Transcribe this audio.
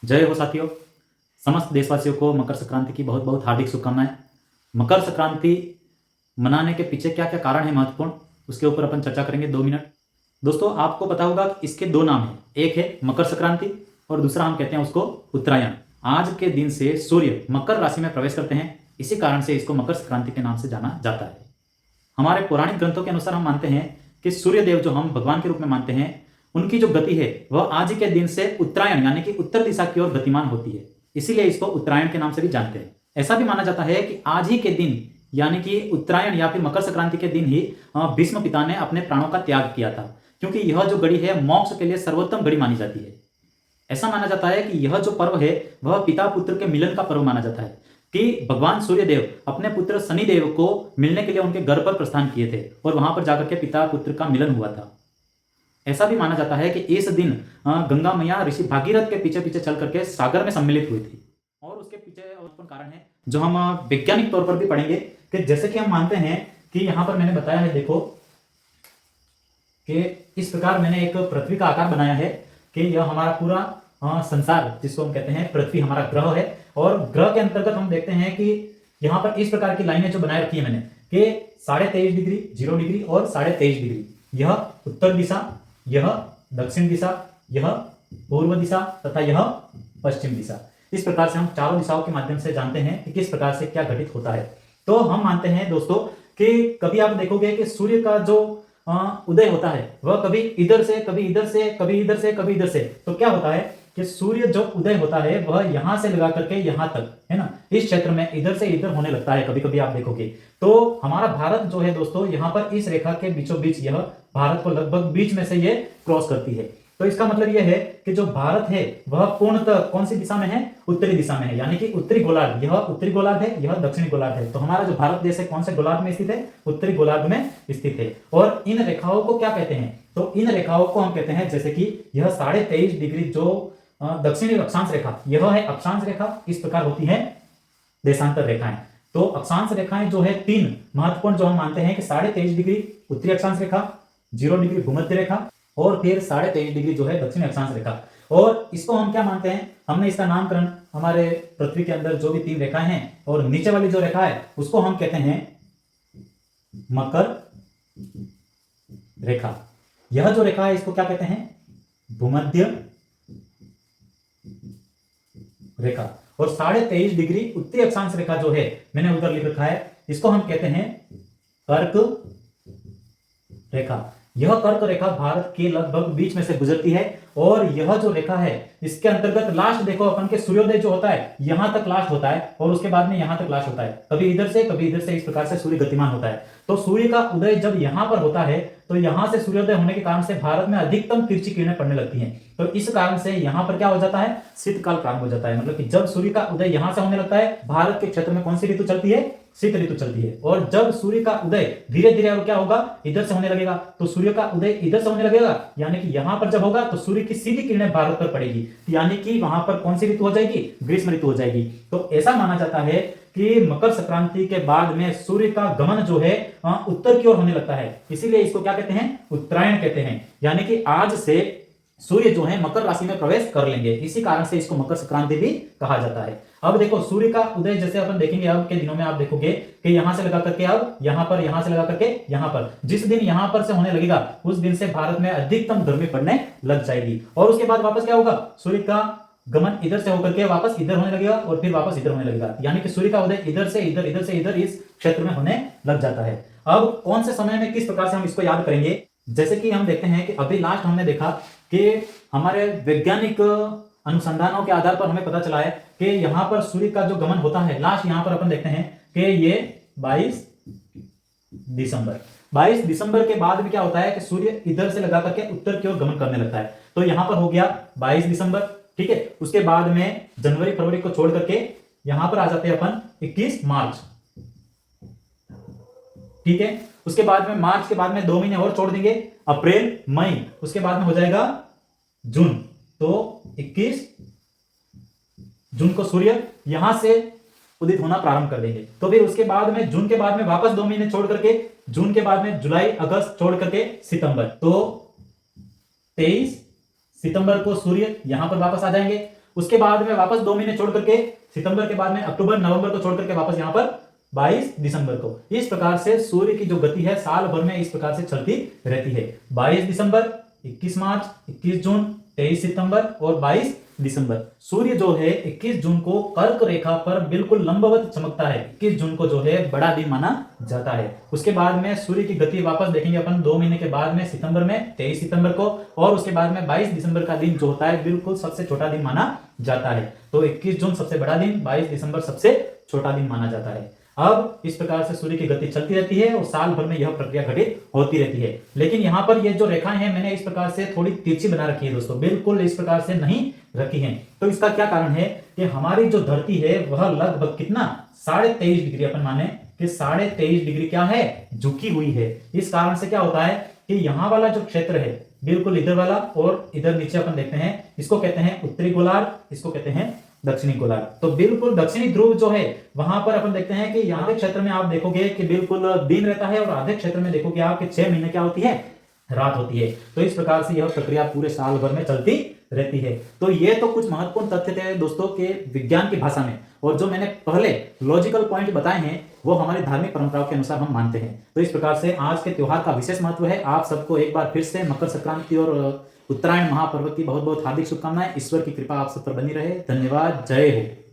जय हो साथियों। समस्त देशवासियों को मकर संक्रांति की बहुत बहुत हार्दिक शुभकामनाएं। मकर संक्रांति मनाने के पीछे क्या क्या कारण है महत्वपूर्ण, उसके ऊपर अपन चर्चा करेंगे 2 मिनट। दोस्तों, आपको पता होगा कि इसके दो नाम हैं, एक है मकर संक्रांति और दूसरा हम कहते हैं उसको उत्तरायण। आज के दिन से सूर्य मकर राशि में प्रवेश करते हैं, इसी कारण से इसको मकर संक्रांति के नाम से जाना जाता है। हमारे पौराणिक ग्रंथों के अनुसार हम मानते हैं कि सूर्यदेव जो हम भगवान के रूप में मानते हैं, उनकी जो गति है वह आज के दिन से उत्तरायण यानी कि उत्तर दिशा की ओर गतिमान होती है, इसीलिए इसको उत्तरायण के नाम से भी जानते हैं। ऐसा भी माना जाता है कि आज ही के दिन यानी कि उत्तरायण या फिर मकर संक्रांति के दिन ही भीष्म पिता ने अपने प्राणों का त्याग किया था, क्योंकि यह जो घड़ी है मोक्ष के लिए सर्वोत्तम घड़ी मानी जाती है। ऐसा माना जाता है कि यह जो पर्व है वह पिता पुत्र के मिलन का पर्व माना जाता है, कि भगवान सूर्यदेव अपने पुत्र शनिदेव को मिलने के लिए उनके घर पर प्रस्थान किए थे और वहां पर जाकर के पिता पुत्र का मिलन हुआ था। ऐसा भी माना जाता है कि इस दिन गंगा मैया ऋषि भागीरथ के पीछे पीछे चल करके सागर में सम्मिलित हुई थी, और उसके पीछे और कारण है जो हम वैज्ञानिक तौर पर भी पढ़ेंगे। कि जैसे कि हम मानते हैं कि यहां पर मैंने बताया है, देखो कि इस प्रकार मैंने एक पृथ्वी का आकार बनाया है कि यह हमारा पूरा संसार जिसको हम कहते हैं पृथ्वी हमारा ग्रह है, और ग्रह के अंतर्गत हम देखते हैं कि यहां पर इस प्रकार की लाइनें जो बनाए रखी है मैंने कि 23.5 डिग्री, 0 डिग्री और 23.5 डिग्री, यह उत्तर दिशा, यह दक्षिण दिशा, यह पूर्व दिशा तथा यह पश्चिम दिशा। इस प्रकार से हम चारों दिशाओं के माध्यम से जानते हैं कि किस प्रकार से क्या घटित होता है। तो हम मानते हैं दोस्तों कि कभी आप देखोगे कि सूर्य का जो उदय होता है वह कभी इधर से, कभी इधर से, कभी इधर से, कभी इधर से। तो क्या होता है कि सूर्य जो उदय होता है वह यहां से लगा करके यहां तक, है ना, इस क्षेत्र में इधर से इधर होने लगता है कभी कभी आप देखोगे। तो हमारा भारत जो है दोस्तों, यहां पर इस रेखा के बीचों बीच यह भारत को लगभग बीच में से ये क्रॉस करती है। तो इसका मतलब यह है कि जो भारत है वह पूर्णतः कौन सी दिशा में है? उत्तरी दिशा में है, यानी कि उत्तरी गोलार्ध, यह उत्तरी गोलार्ध है, यह दक्षिणी गोलार्ध है। तो हमारा जो भारत देश है कौन से गोलार्ध में स्थित है? उत्तरी गोलार्ध में स्थित है। और इन रेखाओं को क्या कहते हैं? तो इन रेखाओं को हम कहते हैं, जैसे कि यह 23.5 डिग्री जो दक्षिणी अक्षांश रेखा, यह है अक्षांश रेखा, इस प्रकार होती है देशांतर रेखाएं। तो अक्षांश रेखाएं जो है तीन महत्वपूर्ण जो हम मानते हैं कि 23.5 डिग्री उत्तरी अक्षांश रेखा, 0 डिग्री भूमध्य रेखा और फिर 23.5 डिग्री जो है दक्षिणी अक्षांश रेखा। और इसको हम क्या मानते हैं? हमने इसका नामकरण हमारे पृथ्वी के अंदर जो भी तीन रेखाएं हैं और नीचे वाली जो रेखा है उसको हम कहते हैं मकर रेखा। यह जो रेखा है इसको क्या कहते हैं? भूमध्य रेखा। और 23.5 डिग्री उत्तरी अक्षांश रेखा जो है मैंने उधर लिख रखा है, इसको हम कहते हैं कर्क रेखा। यह कर्क रेखा भारत के लगभग बीच में से गुजरती है, और यह जो रेखा है इसके अंतर्गत लास्ट देखो अपन के सूर्योदय जो होता है यहां तक लास्ट होता है, और उसके बाद में यहां तक लास्ट होता है, कभी इधर से कभी इधर से, इस प्रकार से सूर्य गतिमान होता है। तो सूर्य का उदय जब यहां पर होता है तो यहां से सूर्योदय होने के कारण से भारत में अधिकतम तिरछी किरणें पड़ने लगती हैं। तो इस कारण से यहां पर क्या हो जाता है? शीतकाल प्रारंभ हो जाता है। मतलब कि जब सूर्य का उदय यहां से होने लगता है, भारत के क्षेत्र में कौन सी ऋतु चलती है? शीत ऋतु चलती है। और जब सूर्य का उदय धीरे धीरे और क्या होगा? इधर से होने लगेगा, तो सूर्य का उदय इधर से होने लगेगा, यानी कि यहां पर जब होगा तो सूर्य की सीधी किरणें भारत पर पड़ेगी, यानी कि वहां पर कौन सी ऋतु हो जाएगी? ग्रीष्म ऋतु हो जाएगी। तो ऐसा माना जाता है कि मकर संक्रांति के बाद में सूर्य का गमन जो है उत्तर की ओर होने लगता है, इसीलिए इसको क्या कहते हैं? उत्तरायण कहते हैं। यानी कि आज से सूर्य जो है मकर राशि में प्रवेश कर लेंगे, इसी कारण से इसको मकर संक्रांति भी कहा जाता है। अब देखो सूर्य का उदय जैसे अपन देखेंगे अब के दिनों में, आप देखोगे कि यहां से लगा करके अब यहां पर, यहां से लगा करके यहां पर, जिस दिन यहां पर से होने लगेगा उस दिन से भारत में अधिकतम गर्मी पड़ने लग जाएगी। और उसके बाद वापस क्या होगा? सूर्य का गमन इधर से होकर के वापस इधर होने लगेगा और फिर वापस इधर होने लगेगा, यानी कि सूर्य का उदय इधर से इधर, इधर से इधर इस क्षेत्र में होने लग जाता है। अब कौन से समय में किस प्रकार से हम इसको याद करेंगे? जैसे कि हम देखते हैं कि अभी लास्ट हमने देखा कि हमारे वैज्ञानिक अनुसंधानों के आधार पर हमें पता चला है कि यहां पर सूर्य का जो गमन होता है लास्ट यहां पर अपन देखते हैं कि ये 22 दिसंबर के बाद भी क्या होता है कि सूर्य इधर से लगा करके उत्तर की ओर गमन करने लगता है। तो यहां पर हो गया 22 दिसंबर, ठीक है। उसके बाद में जनवरी फरवरी को छोड़ करके यहां पर आ जाते हैं अपन 21 मार्च, ठीक है। उसके बाद में मार्च के बाद में 2 महीने और छोड़ देंगे, अप्रैल मई, उसके बाद में हो जाएगा जून। तो 21 जून को सूर्य यहां से उदित होना प्रारंभ कर देंगे। तो फिर उसके बाद में जून के बाद में वापस 2 महीने छोड़ करके, जून के बाद में जुलाई अगस्त छोड़ करके सितंबर, तो 23 सितंबर को सूर्य यहां पर वापस आ जाएंगे। उसके बाद में वापस 2 महीने छोड़ करके सितंबर के बाद में अक्टूबर नवंबर को छोड़ करके वापस यहाँ पर 22 दिसंबर को। इस प्रकार से सूर्य की जो गति है साल भर में इस प्रकार से चलती रहती है। 22 दिसंबर, 21 मार्च, 21 जून, 23 सितंबर और 22 दिसंबर। सूर्य जो है 21 जून को कर्क रेखा पर बिल्कुल लंबवत चमकता है। 21 जून को जो है बड़ा दिन माना जाता है। उसके बाद में सूर्य की गति वापस देखेंगे अपन 2 महीने के बाद में सितंबर में 23 सितंबर को, और उसके बाद में 22 दिसंबर का दिन जो होता है बिल्कुल सबसे छोटा दिन माना जाता है। तो 21 जून सबसे बड़ा दिन, 22 दिसंबर सबसे छोटा दिन माना जाता है। अब इस प्रकार से सूर्य की गति चलती रहती है और साल भर में यह प्रक्रिया घटित होती रहती है। लेकिन यहाँ पर ये जो रेखाएं हैं मैंने इस प्रकार से थोड़ी तिरछी बना रखी है दोस्तों, बिल्कुल इस प्रकार से नहीं रखी है। तो इसका क्या कारण है कि हमारी जो धरती है वह लगभग कितना 23.5 डिग्री, अपन माने कि 23.5 डिग्री क्या है, झुकी हुई है। इस कारण से क्या होता है कि यहाँ वाला जो क्षेत्र है बिल्कुल इधर वाला और इधर नीचे अपन देखते हैं, इसको कहते हैं उत्तरी गोलार्ध, इसको कहते हैं दक्षिणी गोलार्ध। तो बिल्कुल दक्षिणी ध्रुव जो है वहां पर अपन देखते हैं कि यहाँ के क्षेत्र में आप देखोगे कि बिल्कुल दिन रहता है और आधे क्षेत्र में देखोगे आप कि 6 महीने क्या होती है, रात होती है। तो इस प्रकार से यह प्रक्रिया पूरे साल भर में चलती रहती है। तो ये तो कुछ महत्वपूर्ण तथ्य थे दोस्तों के विज्ञान की भाषा में, और जो मैंने पहले लॉजिकल पॉइंट बताए हैं वो हमारी धार्मिक परंपराओं के अनुसार हम मानते हैं। तो इस प्रकार से आज के त्योहार का विशेष महत्व है। आप सबको एक बार फिर से मकर संक्रांति और उत्तरायण महापर्व की बहुत बहुत हार्दिक शुभकामनाएं। ईश्वर की कृपा आप सब पर बनी रहे। धन्यवाद। जय हो।